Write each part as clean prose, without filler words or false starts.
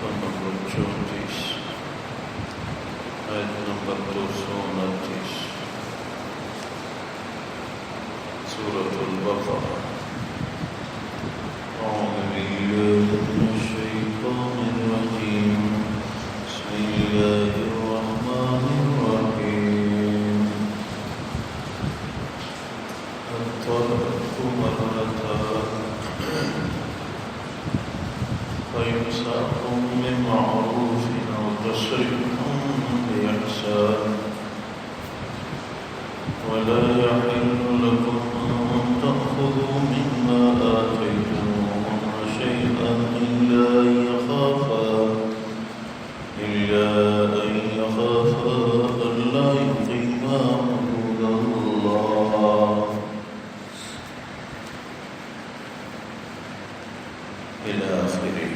صفحہ نمبر 34 آیت نمبر 229 سورۃ البقرہ۔ اعوذ باللہ من الشیطان الرجیم، بسم اللہ الرحمن الرحیم۔ الطلاق مرتان فإمساك بمعروف أو تسريح بإحسان ولا يحل لكم أن تأخذوا مما آتيتموهن شيئا إلا أن يخافا ألا يقيما حدود الله إلى آخره۔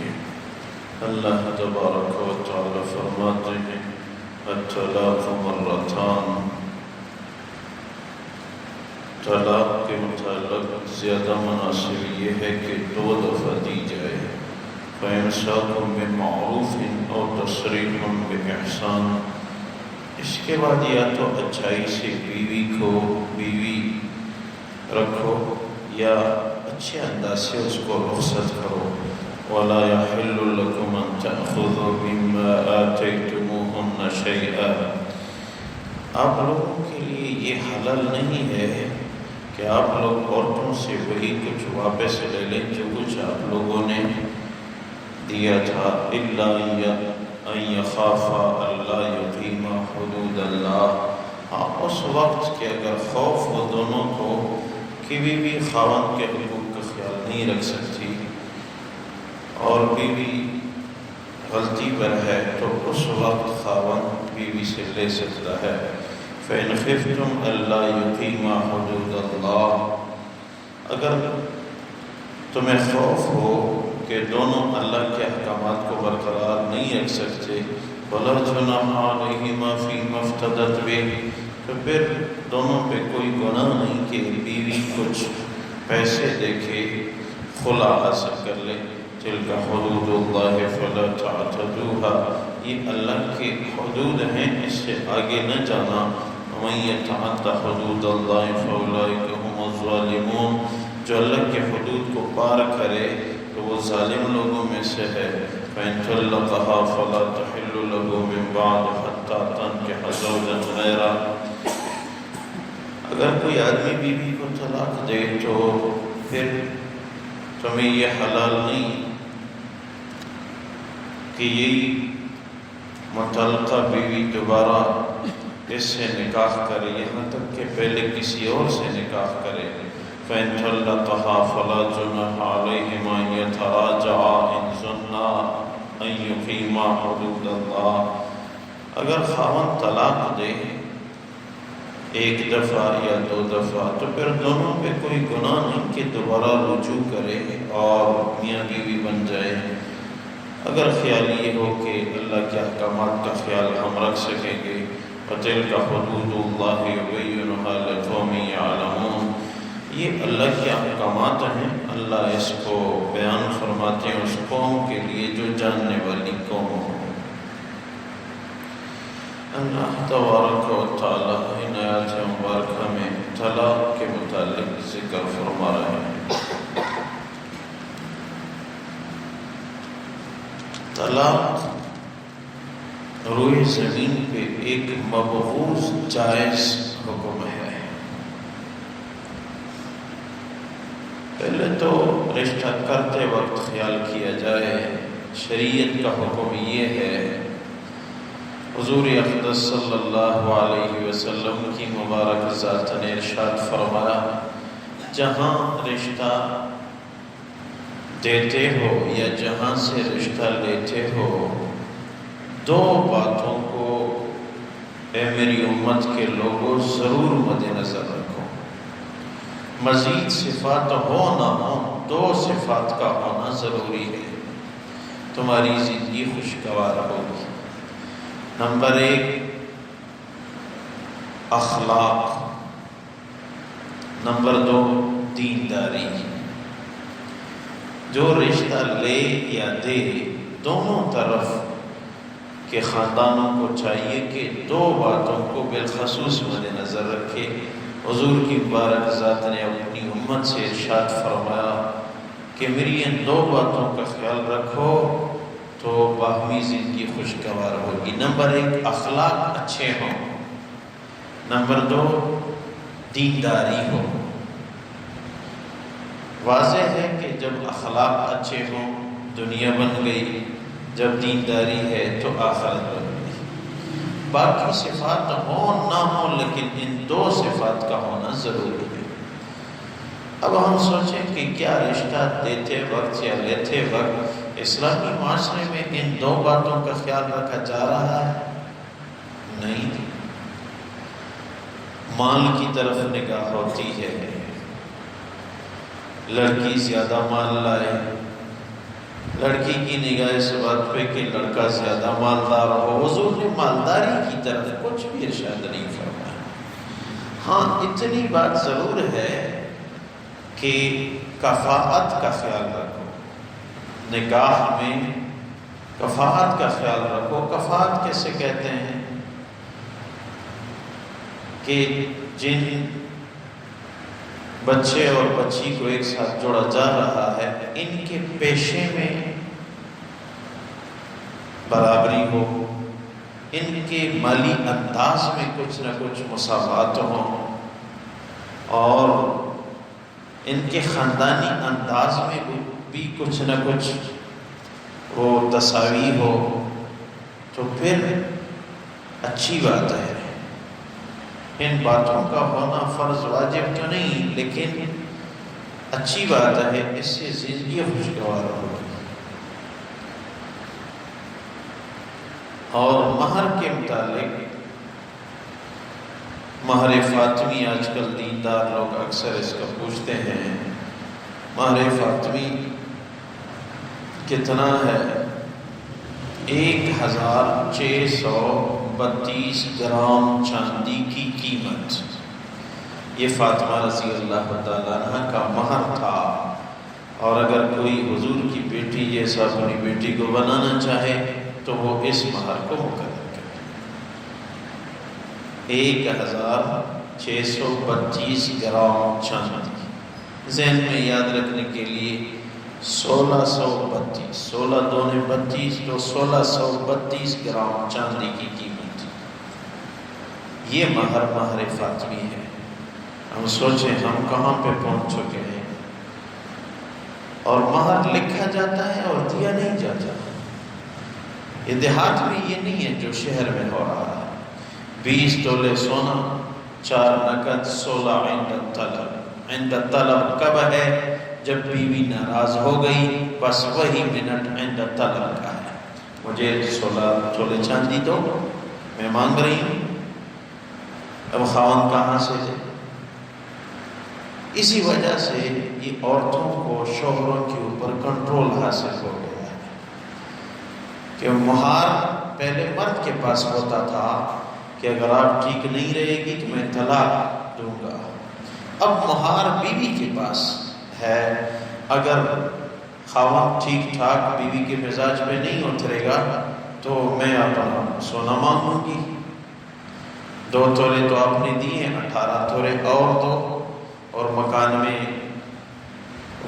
اللہ تبارک و تعالی فرماتے ہیں الطلاق مرتان، طلاق کے متعلق زیادہ مناسب یہ ہے کہ 2 دفعہ دی جائے۔ فإمساك بمعروف أو تسريح بإحسان، اس کے بعد یا تو اچھائی سے بیوی رکھو یا اچھے انداز سے اس کو رخصت کرو۔ وَلَا يَحِلُّ لَكُمْ أَن تَأْخُذُوا مِمَّا آتَيْتُمُوهُنَّ شَيْئًا، آپ لوگوں کے لیے یہ حلال نہیں ہے کہ آپ لوگ عورتوں سے وہی کچھ واپس لے لیں جو کچھ آپ لوگوں نے دیا تھا، إِلَّا أَن يَخَافَا أَلَّا يُقِيمَا حُدُودَ اللَّهِ، اس وقت کہ اگر خوف ہو دونوں کو کہ بیوی خاوند کے حقوق کا خیال نہیں رکھ سکتی اور بیوی غلطی پر ہے، تو اس وقت خاوند بیوی سے لے سکتا ہے۔ فَإِنْ خِفْتُمْ أَلَّا يُقِيمَا حُدُودَ اللَّهِ، اگر تمہیں خوف ہو کہ دونوں اللہ کے احکامات کو برقرار نہیں رکھ سکتے، وَلَا جُنَاحَ عَلَيْهِمَا فِيمَا افْتَدَتْ بِهِ، تو پھر دونوں پہ کوئی گناہ نہیں کہ بیوی کچھ پیسے دے کے خلا حاصل کر لے۔ تِلْكَ حُدُودُ اللَّهِ فَلَا تَعْتَدُوهَا، یہ اللہ کے حدود ہیں، اس سے آگے نہ جانا۔ وَمَن يَتَعَدَّ حُدُودَ اللَّهِ فَأُولَٰئِكَ هُمُ الظَّالِمُونَ، جو اللہ کے حدود کو پار کرے تو وہ ظالم لوگوں میں سے ہے۔ فَإِن طَلَّقَهَا فَلَا تَحِلُّ لَهُ مِن بَعْدُ حَتَّىٰ تَنكِحَ زَوْجًا غَيْرَهُ، اگر کوئی آدمی بیوی کو طلاق دے تو پھر تمہیں یہ حلال نہیں کہ یہی متعلقہ بیوی دوبارہ اس سے نکاح کرے، یہاں تک کہ پہلے کسی اور سے نکاح کرے۔ فَإِن طَلَّقَهَا فَلَا جُنَاحَ عَلَيْهِمَا أَن يَتَرَاجَعَا إِن ظَنَّا أَن يُقِيمَا حُدُودَ اللَّهِ، اگر خاوند طلاق دے 1 دفعہ یا 2 دفعہ تو پھر دونوں پہ کوئی گناہ نہیں کہ دوبارہ رجوع کرے اور میاں بیوی بن جائے، اگر خیال یہ ہو کہ اللہ کے احکامات کا خیال ہم رکھ سکیں گے۔ وَتِلْكَ حُدُودُ اللَّهِ يُبَيِّنُهَا لِقَوْمٍ يَعْلَمُونَ، یہ اللہ کے احکامات ہیں، اللہ اس کو بیان فرماتے ہیں اس قوم کے لیے جو جاننے والی قوم ہو۔ اللہ تبارک و تعالیٰ ان آیات مبارکہ میں طلاق کے متعلق ذکر فرما رہے ہیں۔ طلاق روئے زمین پہ ایک مبغوض جائز حکم ہے۔ پہلے تو رشتہ کرتے وقت خیال کیا جائے، شریعت کا حکم یہ ہے، حضور اقدس صلی اللہ علیہ وسلم کی مبارک ذات نے ارشاد فرمایا، جہاں رشتہ دیتے ہو یا جہاں سے رشتہ لیتے ہو، 2 باتوں کو اے میری امت کے لوگوں ضرور مد نظر رکھو۔ مزید صفات ہو نہ ہو، 2 صفات کا ہونا ضروری ہے، تمہاری زندگی خوشگوار ہوگی۔ نمبر 1 اخلاق، نمبر 2 دینداری۔ جو رشتہ لے یا دے دونوں طرف کے خاندانوں کو چاہیے کہ دو باتوں کو بالخصوص مد نظر رکھے۔ حضور کی مبارک ذات نے اپنی امت سے ارشاد فرمایا کہ میری ان دو باتوں کا خیال رکھو تو باہمی زندگی خوشگوار ہوگی۔ نمبر 1 اخلاق اچھے ہوں، نمبر 2 دینداری ہو۔ واضح ہے کہ جب اخلاق اچھے ہوں دنیا بن گئی، جب دینداری ہے تو آخرت بن گئی۔ باقی صفات ہوں نہ ہوں لیکن ان دو صفات کا ہونا ضروری ہے۔ اب ہم سوچیں کہ کیا رشتہ دیتے وقت یا لیتے وقت اسلامی معاشرے میں ان دو باتوں کا خیال رکھا جا رہا ہے؟ نہیں۔ مال کی طرف نگاہ ہوتی ہے، لڑکی زیادہ مال لائے، لڑکی کی نگاہ اس بات پہ کہ لڑکا زیادہ مالدار ہو۔ حضور نے مالداری کی طرف کچھ بھی ارشاد نہیں فرمایا۔ ہاں اتنی بات ضرور ہے کہ کفاءت کا خیال رکھو، نکاح میں کفاءت کا خیال رکھو۔ کفاءت کیسے کہتے ہیں کہ جن بچے اور بچی کو ایک ساتھ جوڑا جا رہا ہے ان کے پیشے میں برابری ہو، ان کے مالی انداز میں کچھ نہ کچھ مساوات ہو، اور ان کے خاندانی انداز میں بھی کچھ نہ کچھ وہ تساوی ہو، تو پھر اچھی بات ہے۔ ان باتوں کا ہونا فرض واجب تو نہیں لیکن اچھی بات ہے، اس سے زندگی خوشگوار ہوگی۔ اور مہر کے متعلق مہر فاطمی، آج کل دیندار لوگ اکثر اس کا پوچھتے ہیں مہر فاطمی کتنا ہے؟ 1632 گرام چاندی کی قیمت، یہ فاطمہ رضی اللہ تعالیٰ عنہ کا مہر تھا۔ اور اگر کوئی حضور کی بیٹی جیسا اپنی بیٹی کو بنانا چاہے تو وہ اس مہر کو مقرر کرے۔ 1632 گرام چاندی، ذہن میں یاد رکھنے کے لیے 1632، 16 دونے 32 تو 1632 گرام چاندی کی قیمت، یہ مہر فاطمی ہے۔ ہم سوچیں ہم کہاں پہ پہنچ چکے ہیں، اور مہر لکھا جاتا ہے اور دیا نہیں جاتا۔ یہ دیہات میں یہ نہیں ہے جو شہر میں ہو رہا ہے۔ 20 تولے سونا، 4 نقد، 16 عند الطلب۔ عند الطلب کب ہے؟ جب بیوی ناراض ہو گئی، بس وہی منٹ عند الطلب کا ہے۔ مجھے 16 تولے چاندی دو، میں مانگ رہی ہوں، اب خاوند کہاں سے دے؟ اسی وجہ سے یہ عورتوں کو شوہروں کے اوپر کنٹرول حاصل ہو گیا ہے کہ مہر پہلے مرد کے پاس ہوتا تھا کہ اگر آپ ٹھیک نہیں رہے گی تو میں طلاق دوں گا۔ اب مہر بیوی کے پاس ہے، اگر خاوند ٹھیک ٹھاک بیوی کے مزاج میں نہیں اترے گا تو میں اپنا سونا مانگوں گی۔ 2 تولے تو آپ نے دیے، 18 تولے اور دو، اور مکان میں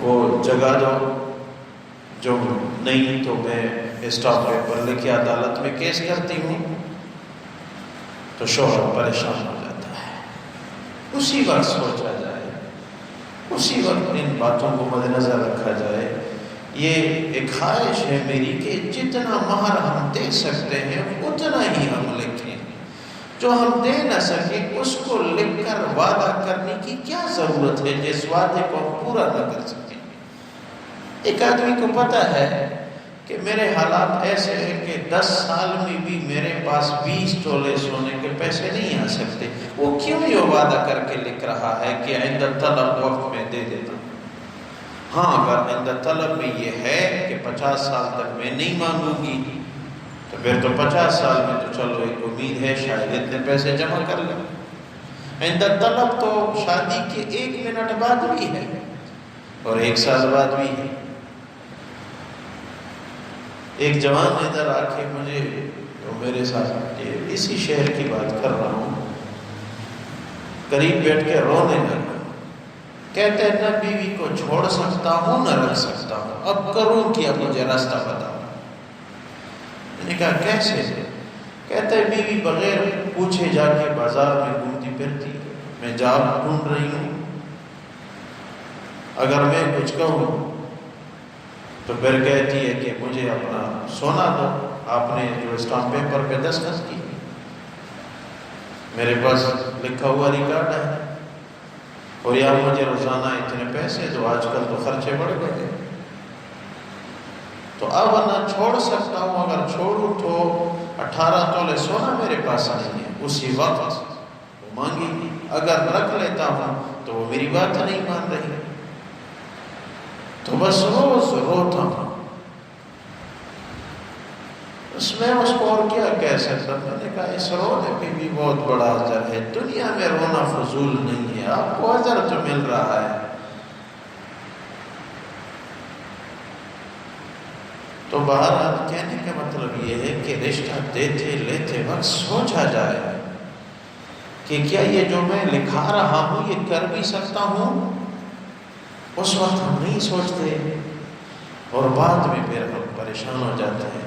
وہ جگہ دو، جو نہیں تو میں اسٹاپ پیپر لے کے عدالت میں کیس کرتی ہوں۔ تو شوہر پریشان ہو جاتا ہے۔ اسی وقت سوچا جائے، اسی وقت ان باتوں کو مد نظر رکھا جائے۔ یہ ایک خواہش ہے میری کہ جتنا مہر ہم دے سکتے ہیں اتنا ہی ہم لکھیں، جو ہم دے نہ سکیں اس کو لکھ کر وعدہ کرنے کی کیا ضرورت ہے جس وعدے کو ہم پورا نہ کر سکیں۔ ایک آدمی کو پتہ ہے کہ میرے حالات ایسے ہیں کہ 10 سال میں بھی میرے پاس 20 تولے سونے کے پیسے نہیں آ سکتے، وہ کیوں یہ وعدہ کر کے لکھ رہا ہے کہ عند طلب وقت میں دے دیتا ہوں؟ ہاں اگر عند طلب میں یہ ہے کہ 50 سال تک میں نہیں مانگوں گی تو پھر تو 50 سال میں تو چلو ایک امید ہے شاید اتنے پیسے جمع کر لیں۔ عند طلب تو شادی کے 1 منٹ بعد بھی ہے اور 1 سال بعد بھی ہے۔ ایک جوان ادھر آ کے مجھے میرے ساتھ اسی شہر کی بات کر رہا ہوں، قریب بیٹھ کے رونے لگا، کہتے ہیں نہ بیوی کو چھوڑ سکتا ہوں نہ رکھ سکتا ہوں، اب کروں کیا، مجھے راستہ بتاؤ۔ میں نے کہا کیسے؟ کہتے ہیں بیوی بغیر پوچھے جا کے بازار میں گھومتی پھرتی، میں جاب ڈھونڈ رہی ہوں، اگر میں کچھ کہوں تو پھر کہتی ہے کہ مجھے اپنا سونا دو، آپ نے جو اسٹامپ پیپر پہ دستخط کی، میرے پاس لکھا ہوا ریکارڈ ہے، اور یا مجھے روزانہ اتنے پیسے دو، آج کل تو خرچے بڑھ گئے، تو اب نہ چھوڑ سکتا ہوں، اگر چھوڑوں تو 18 تولے سونا میرے پاس نہیں ہے، اسی وقت وہ مانگی گی، اگر رکھ لیتا ہوں تو وہ میری بات نہیں مان رہی، تو بس روز روتا ہوں۔ اس میں اس کو اور کیا کہہ سکتا؟ میں نے کہا اس رونے پہ بھی بہت بڑا اجر ہے، دنیا میں رونا فضول نہیں ہے، آپ کو اجر تو مل رہا ہے۔ تو بہرحال کہنے کا مطلب یہ ہے کہ رشتہ دیتے لیتے وقت سوچا جائے کہ کیا یہ جو میں لکھا رہا ہوں یہ کر بھی سکتا ہوں؟ اس وقت ہم نہیں سوچتے اور بعد میں پھر ہم پریشان ہو جاتے ہیں۔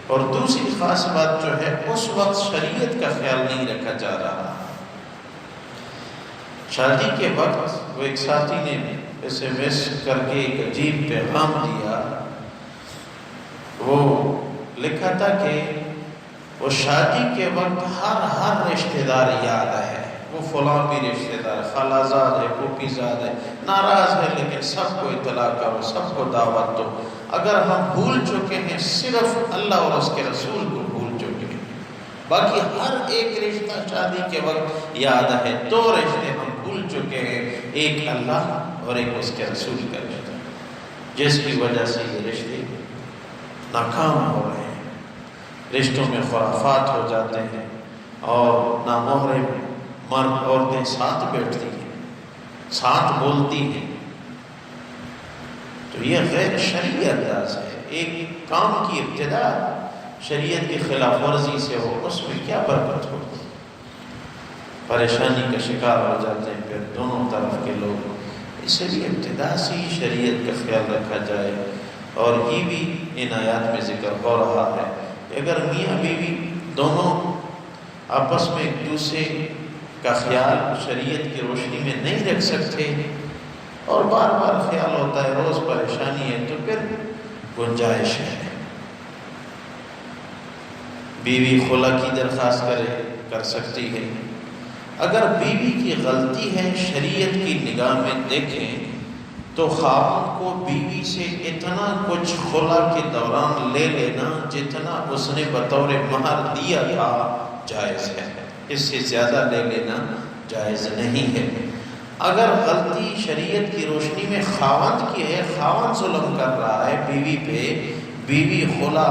اور دوسری خاص بات جو ہے، اس وقت شریعت کا خیال نہیں رکھا جا رہا۔ شادی کے وقت وہ ایک ساتھی نے SMS کر کے ایک عجیب پیغام دیا، وہ لکھا تھا کہ وہ شادی کے وقت ہر رشتہ دار یاد ہے، وہ فلاں بھی رشتہ دار، خالہ زاد ہے، پھوپھی زاد ہے، ناراض ہے لیکن سب کو اطلاع کرو، سب کو دعوت دو۔ اگر ہم بھول چکے ہیں صرف اللہ اور اس کے رسول کو بھول چکے ہیں، باقی ہر ایک رشتہ شادی کے وقت یاد ہے، 2 رشتے ہم بھول چکے ہیں، ایک اللہ اور ایک اس کے رسول کا رشتہ، جس کی وجہ سے یہ رشتے ناکام ہو رہے ہیں، رشتوں میں خرافات ہو جاتے ہیں، اور نامحرم مرد عورتیں ساتھ بیٹھتی ہیں، ساتھ بولتی ہیں، تو یہ غیر شرعی انداز ہے۔ ایک کام کی ابتدا شریعت کی خلاف ورزی سے ہو، اس میں کیا برکت ہوتی؟ پریشانی کا شکار ہو جاتے ہیں پھر دونوں طرف کے لوگ۔ اس لیے ابتدا سے ہی شریعت کا خیال رکھا جائے، اور یہ بھی ان آیات میں ذکر ہو رہا ہے کہ اگر میاں بیوی دونوں آپس میں ایک دوسرے کا خیال شریعت کی روشنی میں نہیں رکھ سکتے، اور بار بار خیال ہوتا ہے، روز پریشانی ہے، تو پھر گنجائش ہے، بیوی خلا کی درخواست کر سکتی ہے۔ اگر بیوی کی غلطی ہے شریعت کی نگاہ میں دیکھیں تو خاوند کو بیوی سے اتنا کچھ خلا کے دوران لے لینا جتنا اس نے بطور مہر دیا تھا جائز ہے، اس سے زیادہ لے لینا جائز نہیں ہے۔ اگر غلطی شریعت کی روشنی میں خاوند کی ہے، خاوند ظلم کر رہا ہے بیوی پہ، بیوی خلا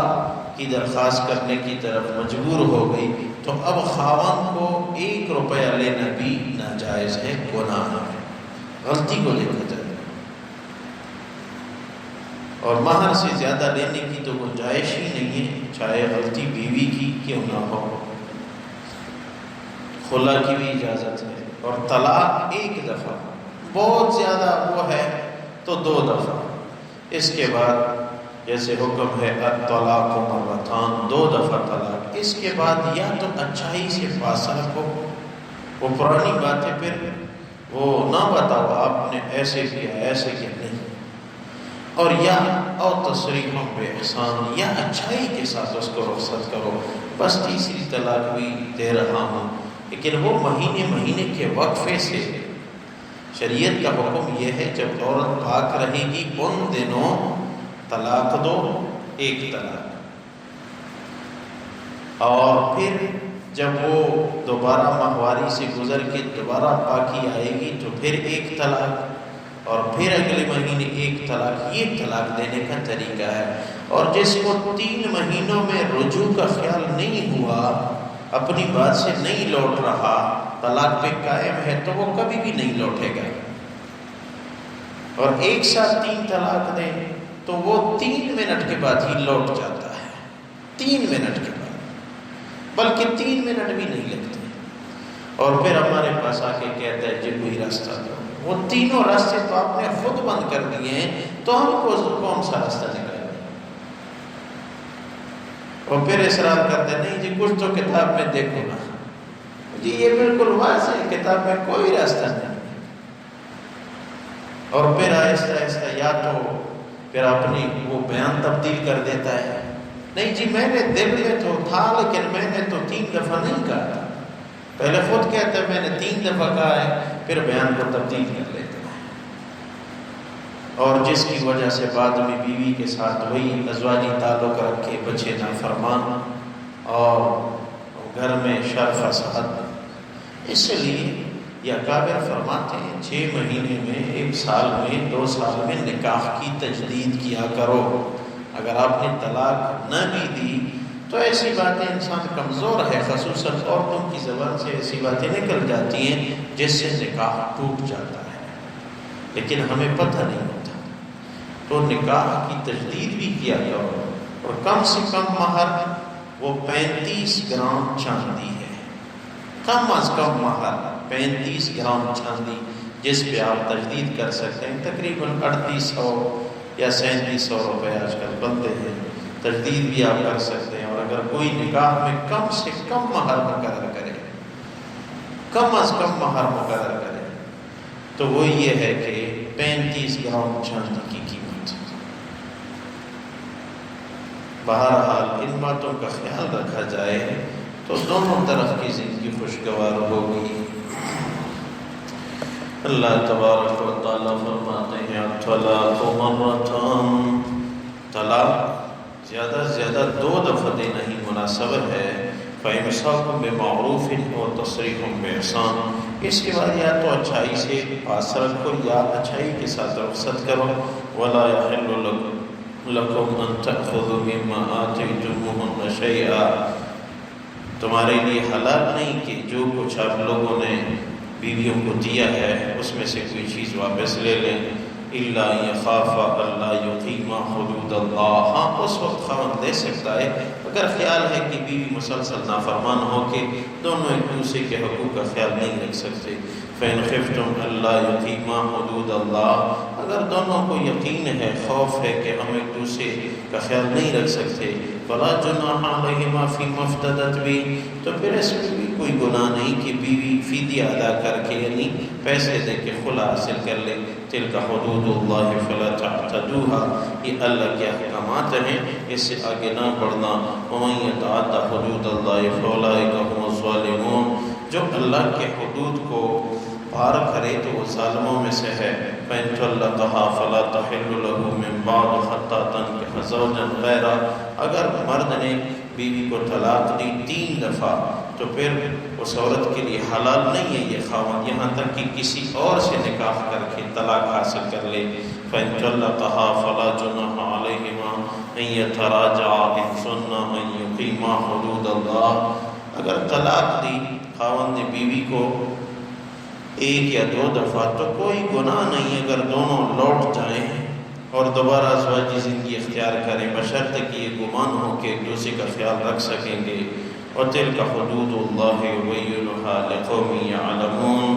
کی درخواست کرنے کی طرف مجبور ہو گئی، تو اب خاوند کو 1 روپیہ لینا بھی ناجائز ہے، گناہ ہے، غلطی کو دیکھا جائے، اور مہر سے زیادہ لینے کی تو گنجائش ہی نہیں ہے، چاہے غلطی بیوی کی کیوں نہ ہو۔ خلا کی بھی اجازت ہے، اور طلاق 1 دفعہ، بہت زیادہ وہ ہے تو 2 دفعہ، اس کے بعد جیسے حکم ہے الطلاق مرتان، 2 دفعہ طلاق، اس کے بعد یا تو اچھائی سے فاصلہ ہو، وہ پرانی باتیں پھر وہ نہ بتاؤ آپ نے ایسے کیا ایسے کیا، نہیں، اور یا او تصریح بے احسان، یا اچھائی کے ساتھ اس کو رخصت کرو، بس تیسری طلاق بھی دے رہا ہوں، لیکن وہ مہینے کے وقفے سے۔ شریعت کا حکم یہ ہے جب عورت پاک رہے گی ان دنوں طلاق دو، 1 طلاق، اور پھر جب وہ دوبارہ ماہواری سے گزر کے دوبارہ پاکی آئے گی تو پھر 1 طلاق، اور پھر اگلے مہینے 1 طلاق۔ یہ طلاق دینے کا طریقہ ہے۔ اور جس کو 3 مہینوں میں رجوع کا خیال نہیں ہوا، اپنی بات سے نہیں لوٹ رہا، طلاق پہ قائم ہے، تو وہ کبھی بھی نہیں لوٹے گا، اور ایک ساتھ 3 طلاق دیں تو وہ 3 منٹ کے بعد ہی لوٹ جاتا ہے۔ 3 منٹ کے بعد، بلکہ 3 منٹ بھی نہیں لگتے، اور پھر ہمارے پاس آ کے کہتا ہے جی کوئی راستہ دو۔ وہ تینوں راستے تو آپ نے خود بند کر دیے ہیں، تو ہم کو کون سا راستہ نکالیں؟ اور پھر اصرار کرتے ہیں نہیں جی کچھ تو کتاب میں دیکھو نا۔ جی یہ بالکل واضح ہے، کتاب میں کوئی راستہ نہیں۔ اور پھر آہستہ آہستہ یا تو پھر اپنی وہ بیان تبدیل کر دیتا ہے، نہیں جی میں نے دل میں تو تھا لیکن میں نے تو 3 دفعہ نہیں کہا۔ پہلے خود کہتا ہے میں نے 3 دفعہ کہا ہے، پھر بیان کو تبدیل کر لیتا ہے، اور جس کی وجہ سے بعد میں بیوی کے ساتھ وہی ازواجی تعلق رکھے، بچے نافرمان، اور گھر میں شر فساد۔ اس لیے یا کابر فرماتے ہیں 6 مہینے میں، 1 سال میں، 2 سال میں نکاح کی تجدید کیا کرو۔ اگر آپ نے طلاق نہ بھی دی تو ایسی باتیں، انسان کمزور ہے، خصوصاً عورتوں کی زبان سے ایسی باتیں نکل جاتی ہیں جس سے نکاح ٹوٹ جاتا ہے، لیکن ہمیں پتہ نہیں ہوتا۔ تو نکاح کی تجدید بھی کیا کرو، اور کم سے کم مہر وہ 35 گرام چاندی ہے، کم از کم مہر 35 گرام چاندی، جس پہ آپ تجدید کر سکتے ہیں۔ تقریباً 3800 یا 3700 روپے آج کل بنتے ہیں، تجدید بھی آپ کر سکتے ہیں۔ اور اگر کوئی نکاح میں کم سے کم مہر مقرر کرے، کم از کم مہر مقرر کرے، تو وہ یہ ہے کہ 35 گرام چاندی کی قیمت۔ بہرحال ان باتوں کا خیال رکھا جائے تو دونوں طرف کی زندگی خوشگوار ہوگی۔ اللہ تبارک و تعالیٰ فرماتے ہیں الطلاق مرتان، طلاق زیادہ سے زیادہ 2 دفعہ دینا ہی مناسب ہے۔ فَإِمْسَاكٌ بِمَعْرُوفٍ وَتَسْرِيحٌ بِإِحْسَانٍ، اس کے بعد یا تو اچھائی سے پاس رکھو یا اچھائی کے ساتھ رخصت کرو۔ وَلَا يَحِلُّ لَكُمْ أَن تَأْخُذُوا مِمَّا آتَيْتُمُوهُنَّ شَيْئًا، تمہارے لیے حلال نہیں کہ جو کچھ آپ لوگوں نے بیویوں کو دیا ہے اس میں سے کوئی چیز واپس لے لیں۔ إِلَّا يَخَافَ أَلَّا يُقِيمَا حُدُودَ اللَّهِ، ہاں اس وقت خاوند دے سکتا ہے اگر خیال ہے کہ بیوی مسلسل نافرمان ہو کے دونوں ایک دوسرے کے حقوق کا خیال نہیں رکھ سکتے۔ فَإِنْ خِفْتُمْ أَلَّا يُقِيمَا حُدُودَ اللَّهِ، اگر دونوں کو یقین ہے، خوف ہے کہ ہم ایک دوسرے کا خیال نہیں رکھ سکتے، فَلَا جُنَاحَ عَلَيْهِمَا فِي مَا افْتَدَتْ بِهِ، تو پھر اس میں بھی کوئی گناہ نہیں کہ بیوی فدیہ ادا کر کے یعنی پیسے دے کے خلا حاصل کر لے۔ تِلْكَ حُدُودُ اللَّهِ فَلَا تَعْتَدُوهَا، یہ اللہ کے احکامات ہیں، اس سے آگے نہ بڑھنا۔ وَمَن يَتَعَدَّ حُدُودَ اللَّهِ فَأُولَٰئِكَ هُمُ الظَّالِمُونَ، جو اللہ کے حدود کو پار کرے تو وہ ظالموں میں سے ہے۔ فَإِن طَلَّقَهَا فَلَا تَحِلُّ لَهُ مِن بَعْدُ حَتَّىٰ تَنكِحَ زَوْجًا غَيْرَهُ، اگر مرد نے بیوی کو طلاق دی 3 دفعہ تو پھر اس عورت کے لیے حلال نہیں ہے یہ خاوند یہاں تک کہ کسی اور سے نکاح کر کے طلاق حاصل کر لے۔ فَإِن طَلَّقَهَا فَلَا جُنَاحَ عَلَيْهِمَا أَن يَتَرَاجَعَا إِن ظَنَّا أَن يُقِيمَا حُدُودَ اللَّهِ، اگر طلاق دی خاوند نے بیوی کو 1 یا 2 دفعہ تو کوئی گناہ نہیں اگر دونوں لوٹ جائیں اور دوبارہ ازواجی زندگی اختیار کریں، بشرطے کہ یہ گمان ہو کہ ایک دوسرے کا خیال رکھ سکیں گے۔ وَتِلْكَ حُدُودُ اللَّهِ يُبَيِّنُهَا لِقَوْمٍ يَعْلَمُونَ،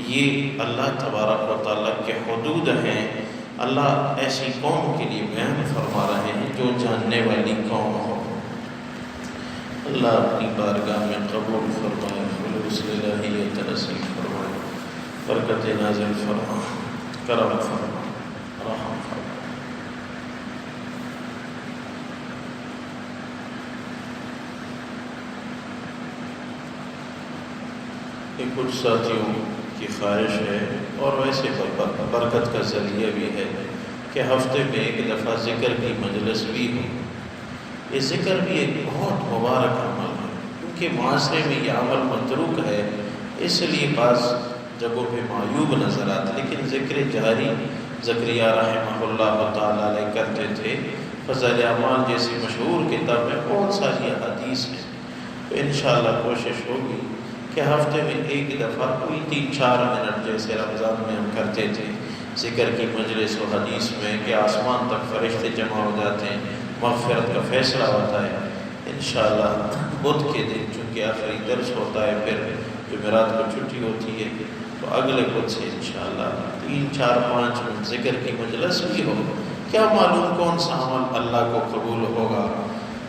یہ اللہ تبارک و تعالیٰ کے حدود ہیں، اللہ ایسی قوم کے لیے بیان فرما رہے ہیں جو جاننے والی قوم ہو۔ اللہ اپنی بارگاہ میں قبول فرمائے، خلوص الہیت نصیب فرمائے، برکت نازل فرما، کرم فرما، رحم فرما۔ کہ کچھ ساتھیوں کی خواہش ہے اور ویسے برکت کا ذریعہ بھی ہے کہ ہفتے میں 1 دفعہ ذکر کی مجلس بھی ہو۔ یہ ذکر بھی ایک بہت مبارک عمل ہے، کیونکہ معاشرے میں یہ عمل متروک ہے، اس لیے بعض جگہوں پہ معیوب نظر آتا، لیکن ذکر جاری زکریا رحمہ اللہ تعالیٰ علیہ کرتے تھے۔ فضائل اعمال جیسی مشہور کتاب میں بہت ساری حدیث ہیں، تو انشاءاللہ کوشش ہوگی کہ ہفتے میں 1 دفعہ کوئی 3-4 منٹ جیسے رمضان میں ہم کرتے تھے ذکر کی مجلس و حدیث میں کہ آسمان تک فرشتے جمع ہو جاتے ہیں، مغفرت کا فیصلہ ہوتا ہے، انشاءاللہ بدھ کے دن چونکہ آخری درس ہوتا ہے، پھر جمعرات کو چھٹی ہوتی ہے، تو اگلے بدھ سے انشاءاللہ 3 4 5 منٹ ذکر کی مجلس بھی ہو۔ کیا معلوم کون سا عمل اللہ کو قبول ہوگا،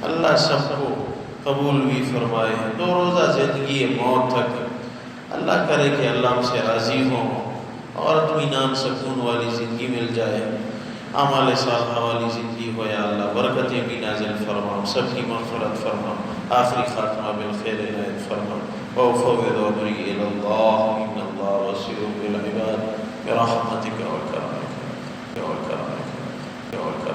اللہ سب کو قبول بھی فرمائے۔ 2 روزہ زندگی موت تک اللہ کرے کہ اللہ ہم سے راضی ہوں اور اطمینان سکون والی زندگی مل جائے، اعمال صالحہ والی زندگی ہو۔ یا اللہ برکتیں بھی نازل فرما، سب کی مغفرت فرما، آخری خاتمہ بالخیر عنایت فرما۔ وأفوض أمري إلى الله إن الله بصير بالعباد برحمتك وكرمك وكرمك وكرمك